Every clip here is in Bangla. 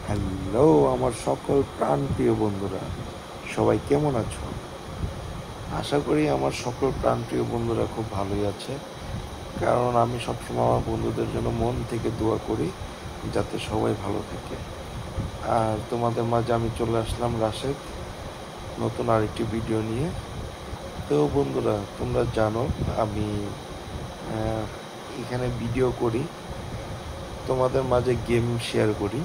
হ্যালো আমার সকল প্রাণপ্রিয় বন্ধুরা, সবাই কেমন আছো? আশা করি আমার সকল প্রাণপ্রিয় বন্ধুরা খুব ভালোই আছে। কারণ আমি সবসময় আমার বন্ধুদের জন্য মন থেকে দোয়া করি যাতে সবাই ভালো থাকে। আর তোমাদের মাঝে আমি চলে আসলাম রাশেদ নতুন আরেকটি ভিডিও নিয়ে। তো বন্ধুরা, তোমরা জানো আমি আহ, এখানে ভিডিও করি, তোমাদের মাঝে গেম শেয়ার করি।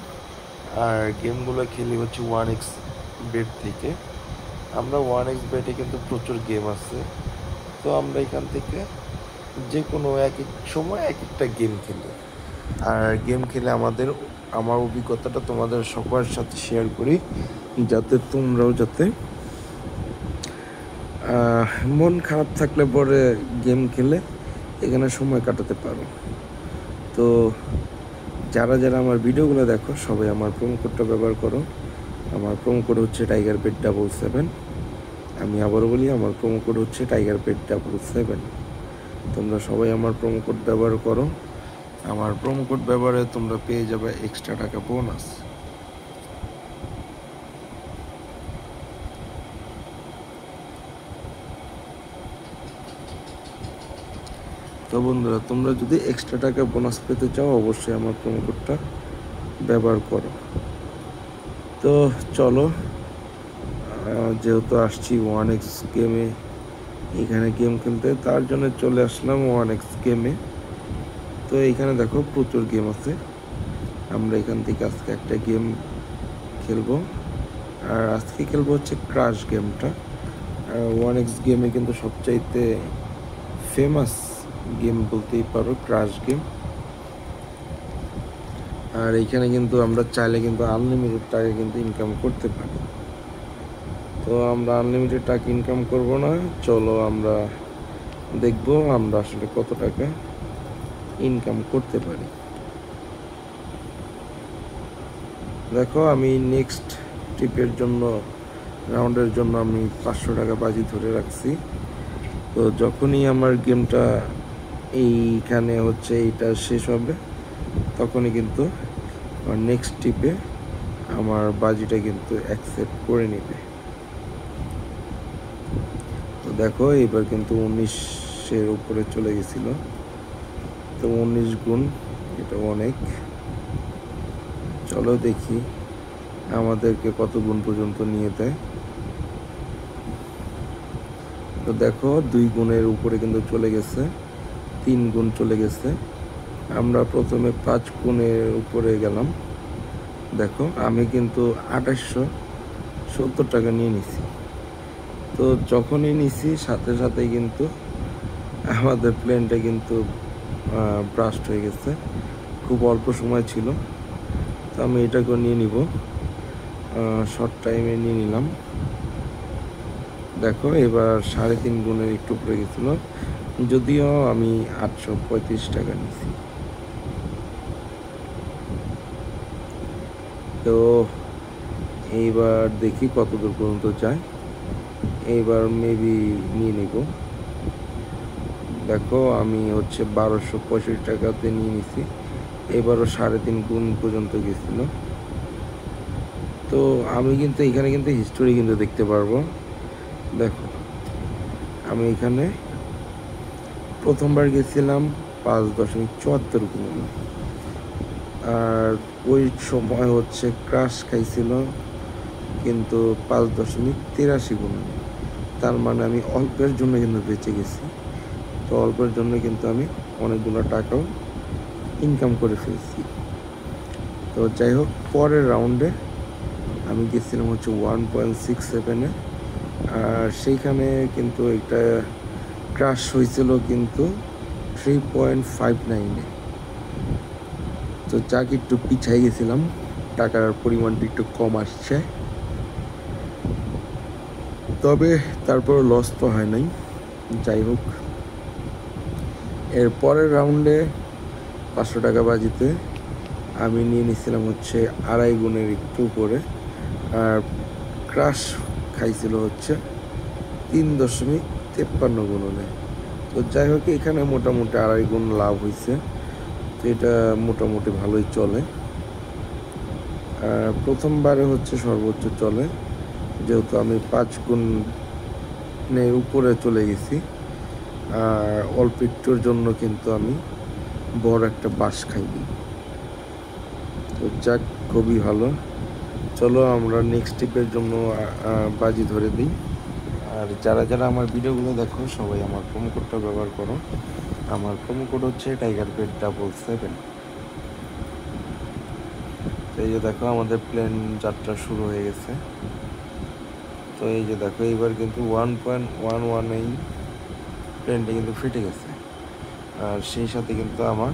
আর গেমগুলো খেলি হচ্ছে 1x বেট থেকে। আমরা 1x বেটে কিন্তু প্রচুর গেম আছে, তো আমরা এখান থেকে যে কোনো এক এক সময় এক একটা গেম খেলি। আর গেম খেলে আমার অভিজ্ঞতাটা তোমাদের সবার সাথে শেয়ার করি, যাতে তোমরাও যাতে মন খারাপ থাকলে পরে গেম খেলে এখানে সময় কাটাতে পারো। তো যারা যারা আমার ভিডিওগুলো দেখো সবাই আমার প্রোমো কোডটা ব্যবহার করো। আমার প্রোমো কোড হচ্ছে TigerPet777। আমি আবারও বলি, আমার প্রোমো কোড হচ্ছে TigerPet777। তোমরা সবাই আমার প্রোমো কোড ব্যবহার করো। আমার প্রোমো কোড ব্যবহারে তোমরা পেয়ে যাবে এক্সট্রা টাকা বোনাস। তো বন্ধুরা, তোমরা যদি এক্সট্রা টাকা বোনাস পেতে চাও অবশ্যই আমার প্রোমো কোডটা ব্যবহার করো। তো চলো, যেহেতু আসছি 1x গেমে, এখানে গেম খেলতে, তার জন্য চলে আসলাম 1x গেমে। তো এইখানে দেখো প্রচুর গেম আছে। আমরা এখান থেকে আজকে একটা গেম খেলবো। আর আজকে খেলবো হচ্ছে ক্রাশ গেমটা। আর 1x গেমে কিন্তু সবচাইতে ফেমাস গেম বলতেই পারো ক্রাশ গেম। আর এইখানে কিন্তু আমরা চাইলে কিন্তু আনলিমিটেড টাকা কিন্তু ইনকাম করতে পারি। তো আমরা আনলিমিটেড টাকা ইনকাম করব না, চলো আমরা দেখব আমরা আসলে কত টাকা ইনকাম করতে পারি। দেখো, আমি নেক্সট ট্রিপের জন্য, রাউন্ডের জন্য আমি 500 টাকা বাজি ধরে রাখছি। তো যখনই আমার গেমটা এইখানে হচ্ছে এইটা শেষ হবে, তখনই কিন্তু আমার নেক্সট ট্রিপে আমার বাজিটা কিন্তু অ্যাকসেপ্ট করে নেবে। তো দেখো এবার কিন্তু 19-এর উপরে চলে গেছিল। তো 19 গুণ, এটা অনেক। চলো দেখি আমাদেরকে কত গুণ পর্যন্ত নিয়ে দেয়। তো দেখো 2 গুণের উপরে কিন্তু চলে গেছে, 3 গুণ চলে গেছে। আমরা প্রথমে 5 গুণের উপরে গেলাম। দেখো আমি কিন্তু 2870 টাকা নিয়ে নিছি। তো যখনই নিছি সাথে সাথে কিন্তু আমাদের প্লেনটা কিন্তু ব্রাস্ট হয়ে গেছে। খুব অল্প সময় ছিল, তো আমি এটাকে নিয়ে নিব, শর্ট টাইমে নিয়ে নিলাম। দেখো এবার 3.5 গুণের একটু উপরে গেছিলো, যদিও আমি 835 টাকা নিছি। তো এইবার দেখি কত দূর পর্যন্ত যায়। এইবার মেবি নিয়ে নিব। দেখো আমি হচ্ছে 1265 টাকাতে নিয়ে নিছি। এবারও 3.5 গুণ পর্যন্ত গেছিল। তো আমি কিন্তু এখানে কিন্তু হিস্টোরি কিন্তু দেখতে পারবো। দেখো আমি এখানে প্রথমবার গেছিলাম 5.74 গুণ। আর ওই সময় হচ্ছে ক্রাশ খাইছিল কিন্তু 5.83 গুণ। তার মানে আমি অল্পের জন্য কিন্তু বেঁচে গেছি। তো অল্পের জন্য কিন্তু আমি অনেকগুলো টাকাও ইনকাম করে ফেলছি। তো যাই হোক, পরের রাউন্ডে আমি গেছিলাম হচ্ছে 1.67-এ। আর সেইখানে কিন্তু একটা ক্রাশ হয়েছিল কিন্তু 3.59-এ। তো যাক একটু পিছাই গেছিলাম, টাকার পরিমাণটা একটু কম আসছে, তবে তারপর লস তো হয় নাই। যাই হোক, এর পরের রাউন্ডে 500 টাকা বাজিতে আমি নিয়ে নিছিলাম হচ্ছে 2.5 গুণের একটু উপরে। আর ক্রাশ খাইছিল হচ্ছে 3.53 গুণনে। তো যাই হোক, এখানে মোটামুটি 2.5 গুণ লাভ হয়েছে। তো এটা মোটামুটি ভালোই চলে। প্রথমবারে হচ্ছে সর্বোচ্চ চলে, যেহেতু আমি 5 গুণের উপরে চলে গেছি। আর অল্প একটুর জন্য কিন্তু আমি বড় একটা বাঁশ খাইনি। তো যাক, খুবই ভালো। চলো আমরা নেক্সট ট্রিপের জন্য বাজি ধরে দিই। আর যারা যারা আমার ভিডিওগুলো দেখো সবাই আমার প্রোমো কোডটা ব্যবহার করো। আমার প্রোমো কোড হচ্ছে TigerBait777। তো এই যে দেখো আমাদের প্লেন যাত্রা শুরু হয়ে গেছে। তো এই যে দেখো এইবার কিন্তু 1.11 এই প্লেনটা কিন্তু ফেটে গেছে, আর সেই সাথে কিন্তু আমার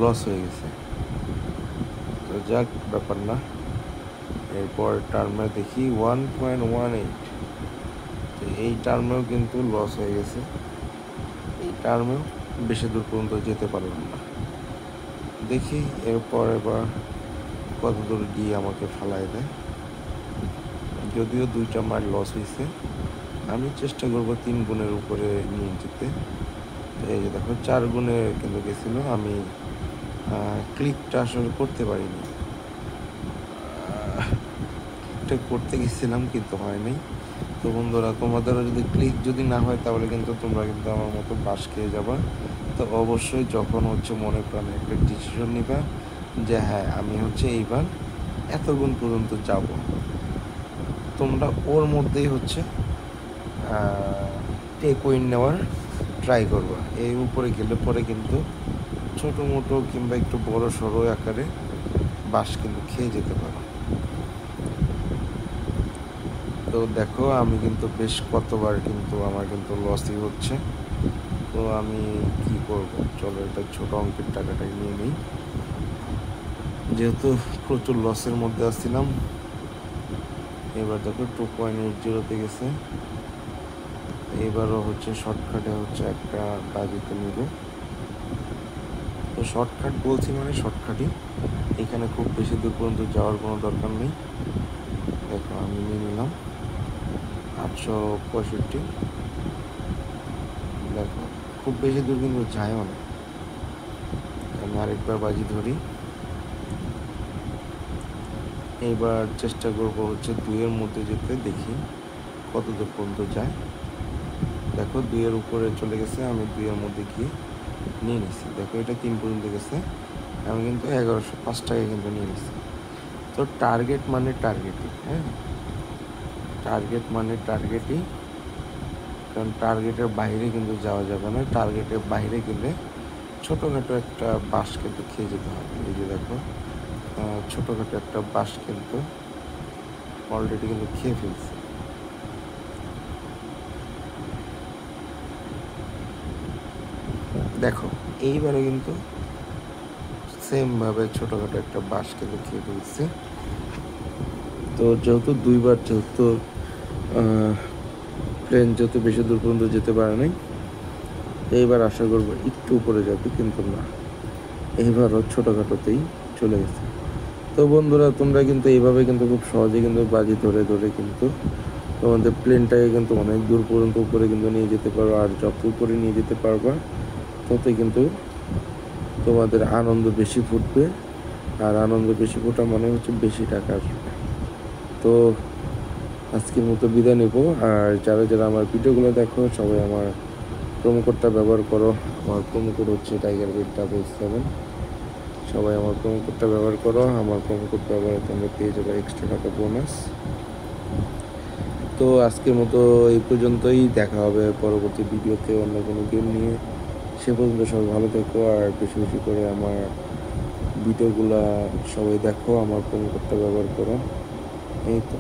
লস হয়ে গেছে। তো যাক, ব্যাপার না। এরপর টার্মে দেখি 1.18। তো এই টার্মেও কিন্তু লস হয়ে গেছে। এই টার্মেও বেশি দূর পর্যন্ত যেতে পারলাম না। দেখি এরপর এবার কত দূর গিয়ে আমাকে ফালাই দেয়। যদিও 2টা মাইল লস হয়েছে, আমি চেষ্টা করবো 3 গুণের উপরে নিয়ে যেতে। এই যে দেখো 4 গুণে কিন্তু গেছিলো, আমি ক্লিকটা আসলে করতে পারিনি। করতে গেছিলাম কিন্তু হয় নাই। তো বন্ধুরা, তোমাদেরও যদি ক্লিক যদি না হয় তাহলে কিন্তু তোমরা কিন্তু আমার মতো বাস খেয়ে যাবা। তো অবশ্যই যখন হচ্ছে মনে প্রাণে একটা ডিসিশন নিবা যে হ্যাঁ আমি হচ্ছে এইবার এত গুণ পর্যন্ত যাব, তোমরা ওর মধ্যেই হচ্ছে টেক উইন নেওয়ার ট্রাই করবা। এর উপরে গেলে পরে কিন্তু ছোটো মোটো কিংবা একটু বড় সড়ো আকারে বাস কিন্তু খেয়ে যেতে পারো। তো দেখো আমি কিন্তু বেশ কতবার কিন্তু আমার কিন্তু লসই হচ্ছে। তো আমি কি করব, চলো এটা ছোট অঙ্কের টাকাটাই নিয়ে নিই, যেহেতু প্রচুর লসের মধ্যে আসছিলাম। এবার দেখো 2.80তে গেছে। এবারও হচ্ছে শর্টকাটে হচ্ছে একটা বাজিতে নিব। তো শর্টকাট বলছি মানে শর্টকাটই, এখানে খুব বেশি দূর পর্যন্ত যাওয়ার কোনো দরকার নেই। দেখো আমি নিয়ে নিলাম 865। দেখো খুব বেশি দূর কিন্তু যায়ও না। আমি আরেকবার বাজি ধরি। এইবার চেষ্টা করবো হচ্ছে 2-এর মধ্যে যেতে, দেখি কত দূর পর্যন্ত যায়। দেখো 2-এর উপরে চলে গেছে, আমি 2-এর মধ্যে গিয়ে নিয়ে নিছি। দেখো এটা 3 পর্যন্ত গেছে, আমি কিন্তু 1105 টাকা কিন্তু নিয়ে নিছি। তো টার্গেট মানে টার্গেটই, হ্যাঁ, টার্গেট মানে টার্গেটই। কারণ টার্গেটের বাইরে কিন্তু যাওয়া যাবে না। টার্গেটের বাইরে গেলে ছোটোখাটো একটা বাস কিন্তু খেয়ে যেতে হবে। এই যে দেখো ছোটোখাটো একটা বাস কিন্তু অলরেডি কিন্তু খেয়ে ফেলছে। দেখো এইবারে কিন্তু সেমভাবে ছোটোখাটো একটা বাস কিন্তু খেয়ে ফেলছে। তো যেহেতু 2বার যেহেতু প্লেন যেহেতু বেশি দূর পর্যন্ত যেতে পারে নাই, এইবার আশা করবো একটু উপরে যাবে, কিন্তু না, এইবারও ছোটোখাটোতেই চলে গেছে। তো বন্ধুরা, তোমরা কিন্তু এইভাবে কিন্তু খুব সহজে কিন্তু বাজি ধরে ধরে কিন্তু তোমাদের প্লেনটাকে কিন্তু অনেক দূর পর্যন্ত উপরে কিন্তু নিয়ে যেতে পারো। আর যত উপরে নিয়ে যেতে পারবা ততই কিন্তু তোমাদের আনন্দ বেশি ফুটবে। আর আনন্দ বেশি ফোটা মানে হচ্ছে বেশি টাকা আসবে। তো আজকের মতো বিদায় নেব। আর যারা যারা আমার ভিডিওগুলো দেখো সবাই আমার প্রোমো কোডটা ব্যবহার করো। আমার প্রোমো কোড হচ্ছে TigerBait777। সবাই আমার প্রোমো কোডটা ব্যবহার করো। আমার প্রোমো কোড ব্যবহারে তোমরা পেয়ে যাবে এক্সট্রা টাকা বোনাস। তো আজকের মতো এই পর্যন্তই, দেখা হবে পরবর্তী ভিডিওতে অন্য কোনো গেম নিয়ে। সে পর্যন্ত সবাই ভালো থেকো, আর বেশি বেশি করে আমার ভিডিওগুলা সবাই দেখো, আমার প্রোমো কোডটা ব্যবহার করো। এই তো।